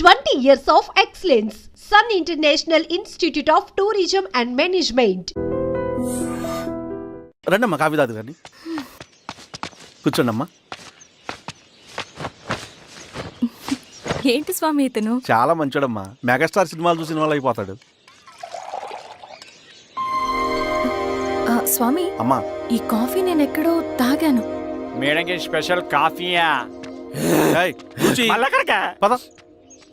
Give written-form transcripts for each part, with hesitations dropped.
20 years of excellence. Sun International Institute of Tourism and Management. రండమ్మా coffee తాదు కానీ కూర్చోండమ్మా. ఏంటి స్వామి ఇతను? చాలా మంచోడమ్మా, మెగాస్టార్ సినిమాలు చూసిన వాళ్ళు అయిపోతాడు. స్వామి అమ్మా ఈ కాఫీ నేను ఎక్కడో తాగాను. మేడంకి స్పెషల్ కాఫీయా? ఏయ్, కూర్చో. మళ్ళక్కడికా? పద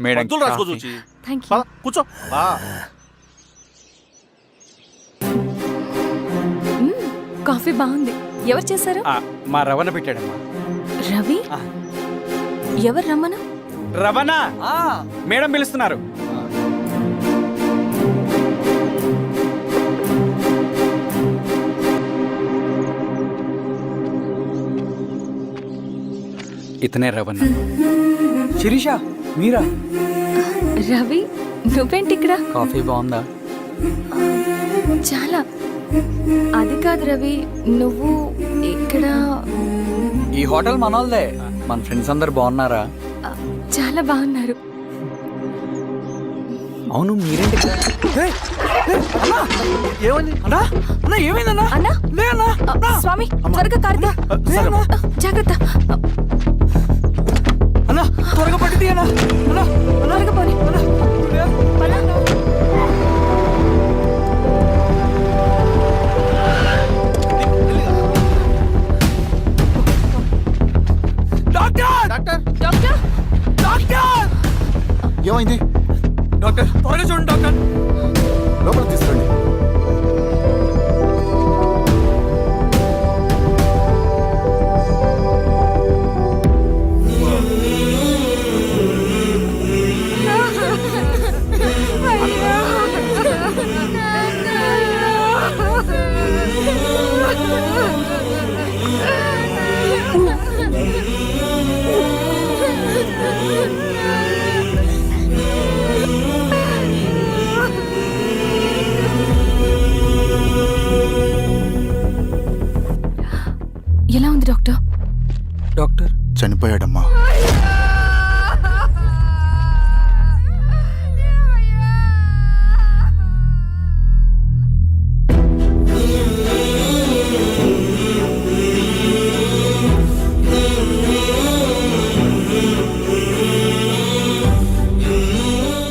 మేడం మందులు రాసుకో చూచి. Thank you. పద కూర్చో. కాఫీ బాగుంది. ఎవరు చేశారు? మా రవణ పెట్టాడమ్మా. రవి? ఎవరు రమ్మను? రవణ మేడం పిలుస్తున్నారు. ఇతనే రవణ. శిరీష మీరా? రవి నువ్వేంటి ఇక్కడ? కాఫీ బాగుందా? చాలా. అది కాదు రవి, నువ్వు ఇక్కడ? ఈ హోటల్ మనోల్దే. మన ఫ్రెండ్స్ అందరు బాగున్నారా? చాలా బాగున్నారు. అవును మీరేంటి ఇక్కడ? ఏమైంది అన్నా అన్నా ఏమైందన్నా? అన్నా లే అన్నా. స్వామి త్వరగా కార్తీ. జాగ్రత్త. అన్నా త్వరగా పట్టిది అన్నా. అన్నా త్వరగా పోనీ. ఏమైంది డాక్టర్? త్వరగా చూడండి డాక్టర్. లోపల తీసుకురండి. ఎలా ఉంది డాక్టర్? డాక్టర్ చనిపోయాడమ్మా.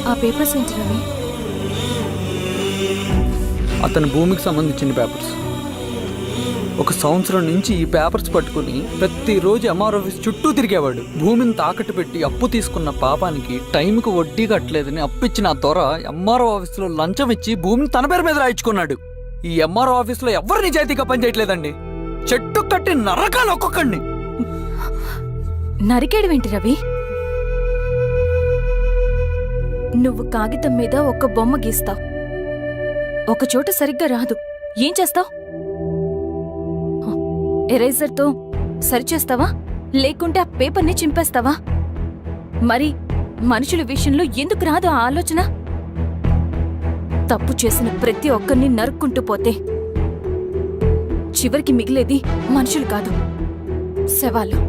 ఆ పేపర్స్ ఏంటి రవి? అతని భూమికి సంబంధించిన పేపర్స్. ఒక సంవత్సరం నుంచి ఈ పేపర్స్ పట్టుకుని ప్రతిరోజు ఎంఆర్ ఆఫీస్ చుట్టూ తిరిగేవాడు. భూమిని తాకట్టు పెట్టి అప్పు తీసుకున్న పాపానికి టైంకి వడ్డీ కట్టలేదని అప్పిచ్చిన ఆ దొర ఎంఆర్ఓ ఆఫీస్లో లంచం ఇచ్చి భూమిని తన పేరు మీద రాయించుకున్నాడు. ఈ ఎంఆర్ఓ ఆఫీస్లో ఎవరు నిజాయితీగా పనిచేయట్లేదండి. చెట్టు కట్టి నరకాలు ఒక్కొక్కడిని. నరికేయడమేంటి రవి? నువ్వు కాగితం మీద ఒక బొమ్మ గీస్తావు, ఒక చోట సరిగ్గా రాదు, ఏం చేస్తావు? ఎరేజర్తో సరిచేస్తావా, లేకుంటే ఆ పేపర్ని చింపేస్తావా? మరి మనుషుల విషయంలో ఎందుకు రాదు ఆ ఆలోచన? తప్పు చేసిన ప్రతి ఒక్కరిని నరుక్కుంటూ పోతే చివరికి మిగిలేది మనుషులు కాదు, శవాలు.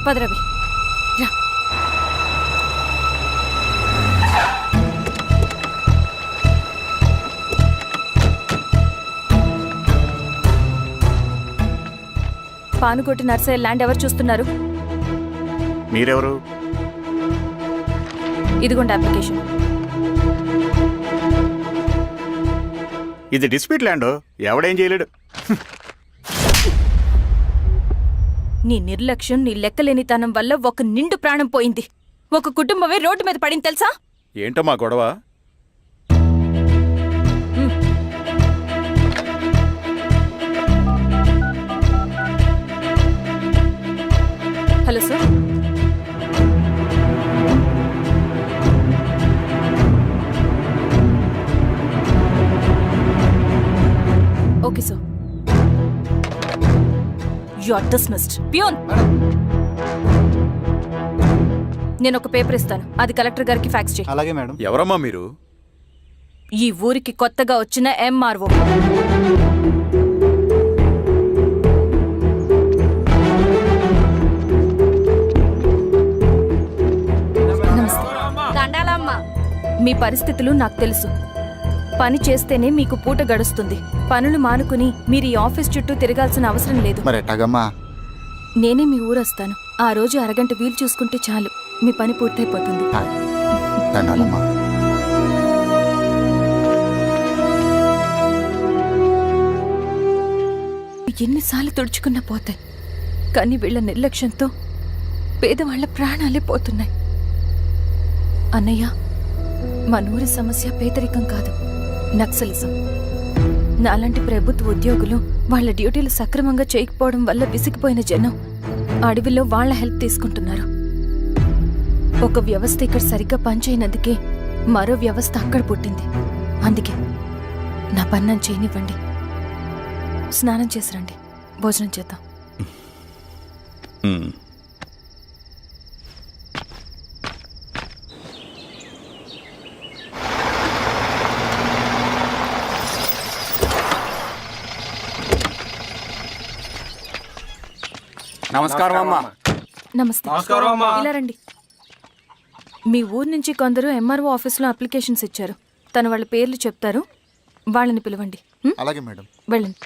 పదరవి రా. పానుకోటి నర్సయ్య ల్యాండ్ ఎవరు చూస్తున్నారు? మీరెవరు? ఇదిగోండి అప్లికేషన్. ఇది డిస్ప్యూట్ ల్యాండ్, ఎవడేం చేయలేడు. నీ నిర్లక్ష్యం, నీ లెక్కలేనితనం వల్ల ఒక నిండు ప్రాణం పోయింది. ఒక కుటుంబమే రోడ్డు మీద పడింది తెలుసా? ఏంటమ్మా గొడవ? Hello sir. Okay sir. You are dismissed. Pion! నేను ఒక పేపర్ ఇస్తాను, అది కలెక్టర్ గారికి ఫ్యాక్స్ చేయి. అలాగే మేడం. ఎవరమ్మా మీరు? ఈ ఊరికి కొత్తగా వచ్చిన ఎంఆర్ఓ. మీ పరిస్థితులు నాకు తెలుసు. పని చేస్తేనే మీకు పూట గడుస్తుంది. పనులు మానుకుని మీరు ఈ ఆఫీస్ చుట్టూ తిరగాల్సిన అవసరం లేదు. మరి ఎట్టాగమ్మా? నేనే మీ ఊరొస్తాను. ఆ రోజు అరగంట వీలు చూసుకుంటే చాలు, మీ పని పూర్తయిపోతుంది. దండాలమ్మా. ఎన్నిసార్లు తుడుచుకున్నా పోతాయి, కానీ వీళ్ళ నిర్లక్ష్యంతో పేదవాళ్ల ప్రాణాలే పోతున్నాయి. అన్నయ్య, మన ఊరి సమస్య పేదరికం కాదు, నక్సలిజం. నాలాంటి ప్రభుత్వ ఉద్యోగులు వాళ్ళ డ్యూటీలు సక్రమంగా చేయకపోవడం వల్ల విసిగిపోయిన జనం అడవిలో వాళ్ళ హెల్ప్ తీసుకుంటున్నారు. ఒక వ్యవస్థ ఇక్కడ సరిగ్గా పనిచేయనందుకే మరో వ్యవస్థ అక్కడ పుట్టింది. అందుకే నా పన్నం చేయనివ్వండి. స్నానం చేసిరండి, భోజనం చేద్దాం. నమస్కారం అమ్మా. నమస్తే. ఇలా రండి. మీ ఊరు నుంచి కొందరు ఎంఆర్ఓ ఆఫీస్లో అప్లికేషన్స్ ఇచ్చారు. తను వాళ్ళ పేర్లు చెప్తారు, వాళ్ళని పిలవండి. అలాగే మేడం. వెళ్ళండి.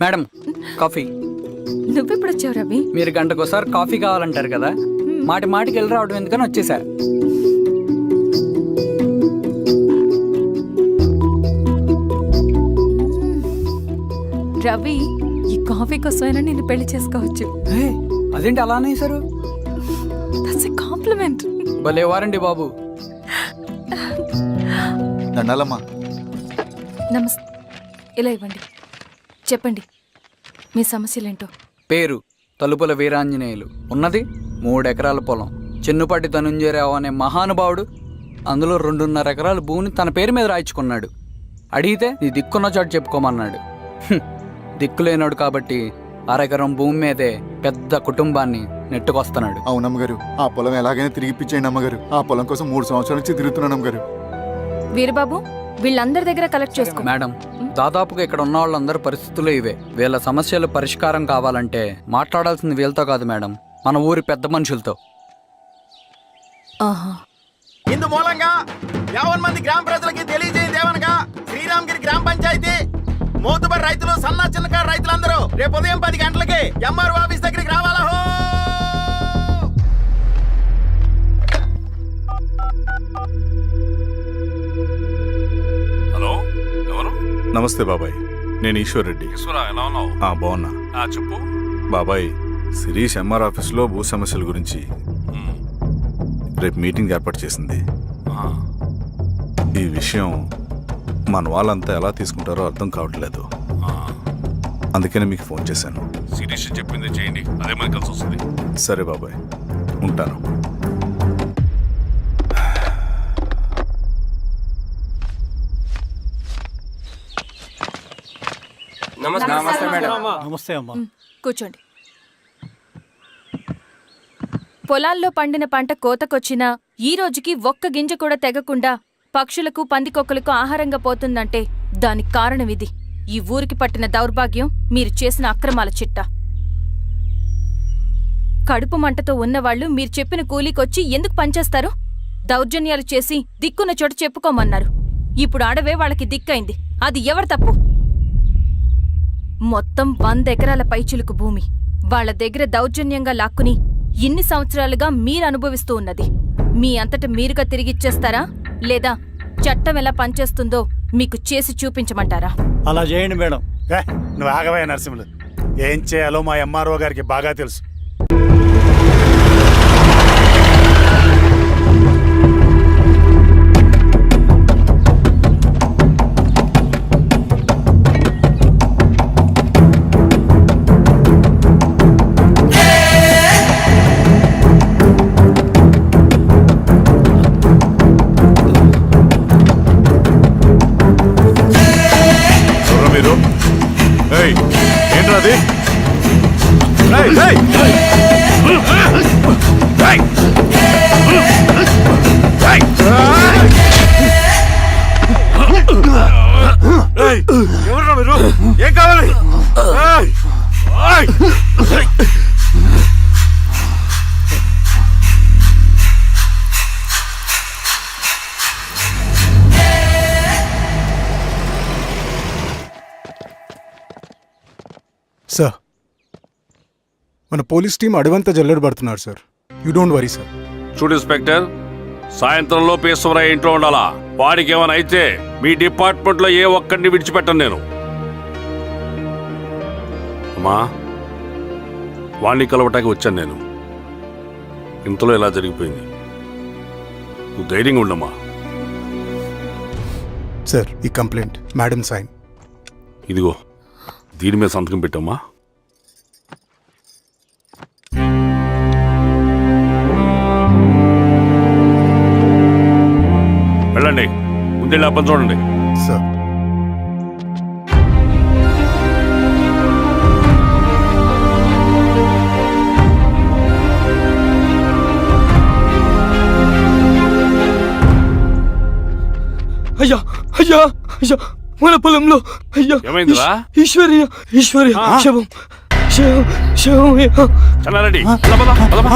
Madam, coffee. నువ్వెప్పుడు వచ్చావు రవి? మీరు గంటకోసారి కాఫీ కావాలంటారు కదా, మాటి మాటికి వెళ్ళి రావడం ఎందుకని వచ్చేసా. రవి, ఈ కాఫీ కోసమైనా నేను పెళ్లి చేసుకోవచ్చు. అదేంటి అలా అనేసారు? That's a compliment. భలే వారండి బాబు. దండాలమ్మా. నమస్తే. ఇలా ఇవ్వండి. చెప్పండి, మీ సమస్యలేంటో. పేరు తలుపుల వీరాంజనేయులు. ఉన్నది 3 ఎకరాల పొలం. చెన్నుపాటి ధనుంజయరావు అనే మహానుభావుడు అందులో 2.5 ఎకరాల భూమిని తన పేరు మీద రాయించుకున్నాడు. అడిగితే నీ దిక్కున్న చోటు చెప్పుకోమన్నాడు. దిక్కులేనాడు కాబట్టి 1/2 ఎకరం భూమి మీదే పెద్ద కుటుంబాన్ని నెట్టుకొస్తున్నాడు. అవునమ్మగారు, ఆ పొలం ఎలాగైనా తిరిగి ఇప్పించేయండి అమ్మగారు. ఆ పొలం కోసం 3 సంవత్సరాల నుంచి తిరుగుతున్నాను అమ్మగారు. వీరబాబు, వీళ్ళందరి దగ్గర కలెక్ట్ చేసుకో. మేడం, దాదాపుగా ఇక్కడ ఉన్న వాళ్ళందరి పరిస్థితులు ఇవే. వీళ్ళ సమస్యలు పరిష్కారం కావాలంటే మాట్లాడాల్సింది వీళ్ళతో కాదు మేడం, మన ఊరి పెద్ద మనుషులతో. ఆహా. ఇందు మూలంగా 50 మంది గ్రామ ప్రజలకి తెలియజేయదేవనగా శ్రీరామగిరి గ్రామ పంచాయతీ మోతుబరి రైతులు, సన్న చిన్నకారు రైతులందరూ రేపు ఉదయం 10 గంటలకి ఎంఆర్ఓ ఆఫీస్ దగ్గరికి రావాలా. హలో, ఎవరు? నమస్తే బాబాయ్, నేను ఈశ్వర్ రెడ్డి. ఎలా ఉన్నావు? బాగున్నా. చెప్పు బాబాయ్, శిరీష్ ఎంఆర్ ఆఫీస్లో భూ సమస్యల గురించి రేపు మీటింగ్ ఏర్పాటు చేసింది. ఈ విషయం మన వాళ్ళంతా ఎలా తీసుకుంటారో అర్థం కావట్లేదు. అందుకనే మీకు ఫోన్ చేశాను. శిరీష్ చెప్పింది చేయండి, అదే మనకి కలిసి వస్తుంది. సరే బాబాయ్, ఉంటాను. నమస్తే మేడం. నమస్తే అమ్మా. కూర్చోండి. పొలాల్లో పండిన పంట కోతకొచ్చినా ఈ రోజుకి ఒక్క గింజ కూడా తెగకుండా పక్షులకు, పందికొక్కలకు ఆహారంగా పోతుందంటే దానికి కారణం ఇది. ఈ ఊరికి పట్టిన దౌర్భాగ్యం మీరు చేసిన అక్రమాల చిట్టా. కడుపు మంటతో ఉన్నవాళ్లు మీరు చెప్పిన కూలీకొచ్చి ఎందుకు పనిచేస్తారు? దౌర్జన్యాలు చేసి దిక్కున్న చోట చెప్పుకోమన్నారు. ఇప్పుడు ఆడవే వాళ్ళకి దిక్కైంది. అది ఎవరి తప్పు? మొత్తం 100 ఎకరాల పైచిలుకు భూమి వాళ్ల దగ్గర దౌర్జన్యంగా లాక్కుని ఇన్ని సంవత్సరాలుగా మీరు అనుభవిస్తూ ఉన్నది. మీ అంతట మీరుగా తిరిగిచ్చేస్తారా, లేదా చట్టం ఎలా పనిచేస్తుందో మీకు చేసి చూపించమంటారా? అలా చేయండి మేడం. నువ్వు ఆగవే నరసింహులు, ఏం చేయాలో మా ఎంఆర్ఓ గారికి బాగా తెలుసు. ఏంట్రా అది? ఎవరు మీరు? ఏం కావాలి? ఏయ్! ఏయ్! సార్ మన పోలీస్ టీం అడవంతా జల్లెడ పడుతున్నారు sir. You don't worry sir. చూడు ఇన్స్పెక్టర్, సాయంత్రంలో పేశ్వరయ్య ఇంట్లో ఉండాలా. వాడికి ఏమైనా అయితే మీ డిపార్ట్మెంట్లో ఏ ఒక్కడిని విడిచిపెట్టను నేను. అమ్మా, వాణ్ణి కలవటానికి వచ్చాను నేను. ఇంతలో ఇలా జరిగిపోయింది. నువ్వు ధైర్యంగా ఉండమ్మా. సార్ ఈ కంప్లైంట్ మేడం సైన్. ఇదిగో దీని మీద సంతకం పెట్టమ్మా. వెళ్ళండి, ముందే అబ్బని చూడండి. సార్ అయ్యా అయ్యా అయ్యా, మన పొలంలో అయ్యా. ఏమైందిరా? ఈశ్వర్య శవం శవం శవం. చెన్నారెడ్డి, పద.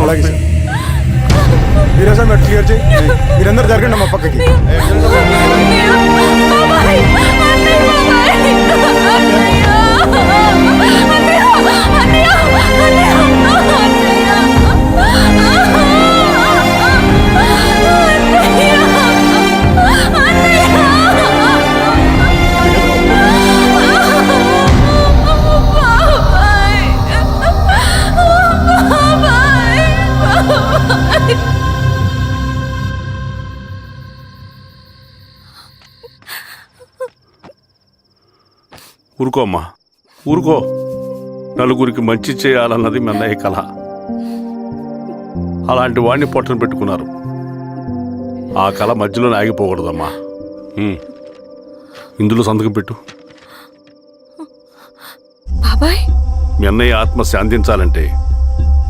అలాగే సార్. మీరేసా మీరు క్లియర్ చేయి. మీరందరూ జరగండి మా పక్కకి. ఊరుకో అమ్మా, ఊరుకో. నలుగురికి మంచి చేయాలన్నది మీ అన్నయ్య కళ. అలాంటి వాడిని పొట్టను పెట్టుకున్నారు. ఆ కళ మధ్యలోనే ఆగిపోకూడదమ్మా. ఇందులో సంతకం పెట్టు. బాబాయ్, మీ అన్నయ్య ఆత్మ శాంతించాలంటే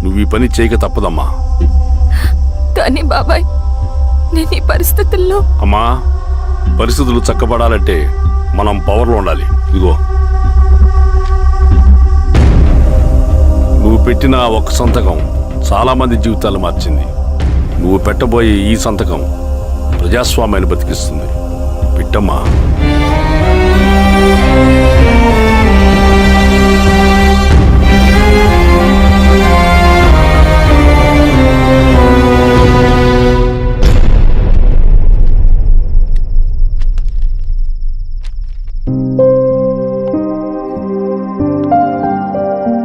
నువ్వు ఈ పని చేయక తప్పదమ్మా. కానీ బాబాయ్, నేను ఈ పరిస్థితుల్లో. అమ్మా, పరిస్థితులు చక్కబడాలంటే మనం పవర్లో ఉండాలి. ఇదిగో నువ్వు పెట్టిన ఆ ఒక్క సంతకం చాలా మంది జీవితాలు మార్చింది. నువ్వు పెట్టబోయే ఈ సంతకం ప్రజాస్వామ్యాన్ని బతికిస్తుంది. పెట్టమ్మా.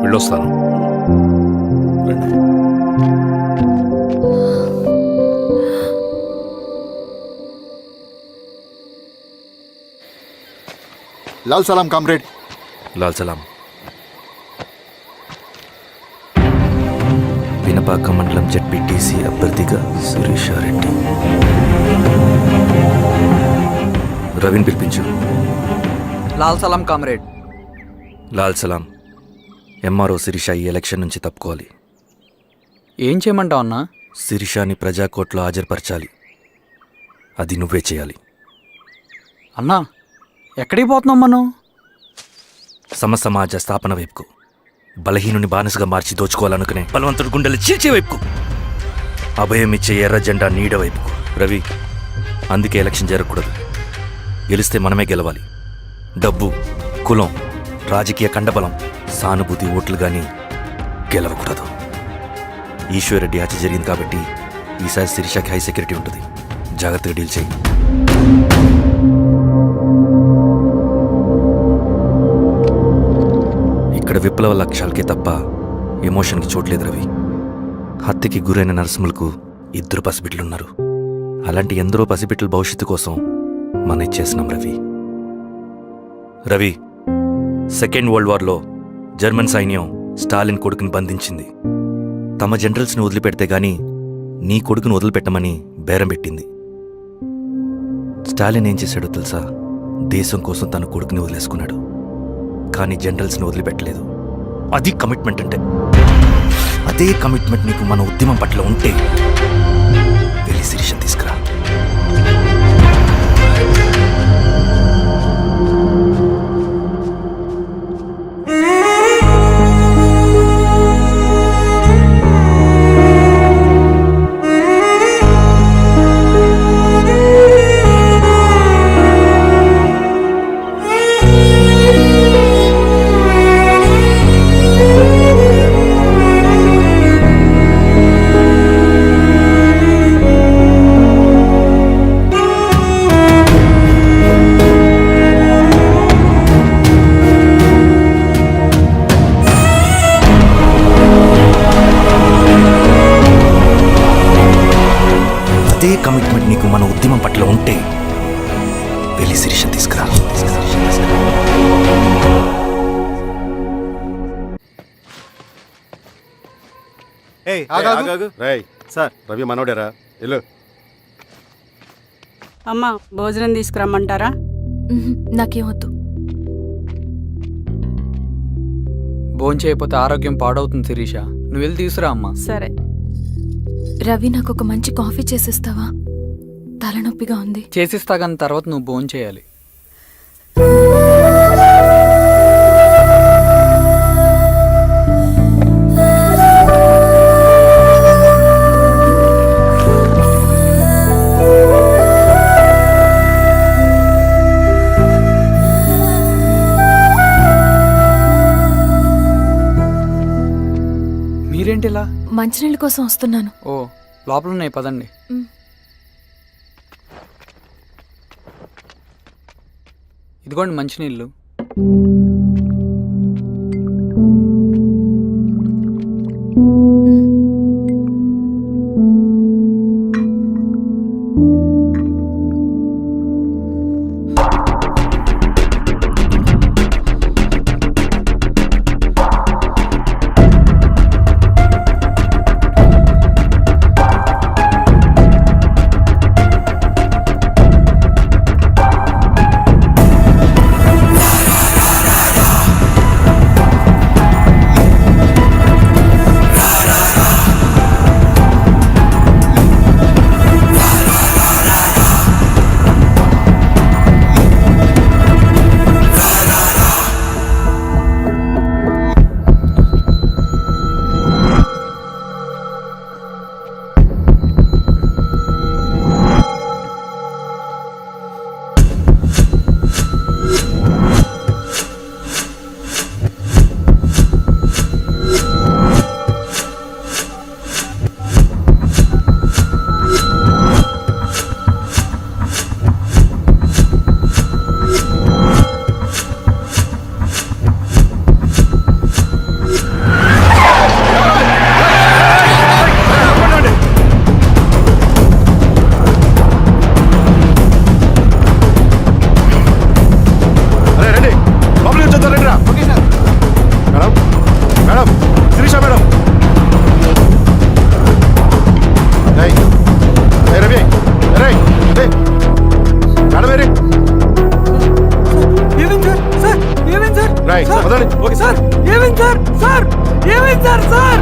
వెళ్ళొస్తాను. లాల్ సలాం కామ్రేడ్. లాల్ సలాం. వినపాక మండలం జెడ్పీటీసీ అభ్యర్థిగా సురేషారెడ్డి. రవిని పిలిపించు. లాల్ సలాం కామ్రేడ్. లాల్ సలాం. ఎంఆర్ఓ శిరీష ఈ ఎలక్షన్ నుంచి తప్పుకోవాలి. ఏం చేయమంటావు అన్నా? శిరీషని ప్రజాకోర్టులో హాజరుపరచాలి. అది నువ్వే చేయాలి. అన్నా ఎక్కడికి పోతున్నాం మనం? సమసమాజ స్థాపన వైపుకు, బలహీనుని బానిసగా మార్చి దోచుకోవాలనుకునే బలవంతుడు గుండెలు చీల్చే వైపుకు, అభయం ఇచ్చే ఎర్ర జెండా నీడ వైపుకు. రవి, అందుకే ఎలక్షన్ జరగకూడదు. గెలిస్తే మనమే గెలవాలి. డబ్బు, కులం, రాజకీయ కండబలం, సానుభూతి ఓట్లు గాని గెలవకూడదు. ఈశ్వర్రెడ్డి హత్య జరిగింది కాబట్టి ఈసారి శిరీషకి హై సెక్యూరిటీ ఉంటుంది. జాగ్రత్తగా డీల్ చేయి. ఇక్కడ విప్లవ లక్ష్యాలకే తప్ప ఎమోషన్కి చోట్లేదు రవి. హత్యకి గురైన నరసింహులకు 2 పసిబిడ్డలున్నారు. అలాంటి ఎందరో పసిబిడ్డల భవిష్యత్తు కోసం మనం ఇచ్చేసినాం రవి. రవి, సెకండ్ వరల్డ్ వార్లో జర్మన్ సైన్యం స్టాలిన్ కొడుకుని బంధించింది. తమ జనరల్స్ని వదిలిపెడితే గాని నీ కొడుకును వదిలిపెట్టమని బేరం పెట్టింది. స్టాలిన్ ఏం చేశాడో తెలుసా? దేశం కోసం తన కొడుకుని వదిలేసుకున్నాడు. కానీ జనరల్స్ని వదిలిపెట్టలేదు. అది కమిట్మెంట్ అంటే. అదే కమిట్మెంట్ నీకు మన ఉద్యమం పట్ల ఉంటే వెళ్ళి శిరీషను తీసుకురా. అదే కమిట్మెంట్ నీకు మన ఉద్యమం పట్ల ఉంటే వెళ్ళి శిరీషను తీసుకురా. సార్, రవి మనోడేరా? వెళ్ళు. అమ్మా, భోజనం తీసుకురమ్మంటారా? నాకేమొద్దు. భోంచేయకపోతే ఆరోగ్యం పాడవుతుంది శిరీష. నువ్వు వెళ్ళి తీసురా అమ్మా. సరే. రవి, నాకు ఒక మంచి కాఫీ చేసిస్తావా? తలనొప్పిగా ఉంది. చేసిస్తా కానీ తర్వాత నువ్వు భోంచేయాలి. మీరేంటిలా? మంచినీళ్ళ కోసం వస్తున్నాను. ఓ, లోపల ఉన్నాయి, పదండి. ఇదిగోండి మంచినీళ్ళు. ఏమైంది సార్? సార్ ఏమైంది సార్? సార్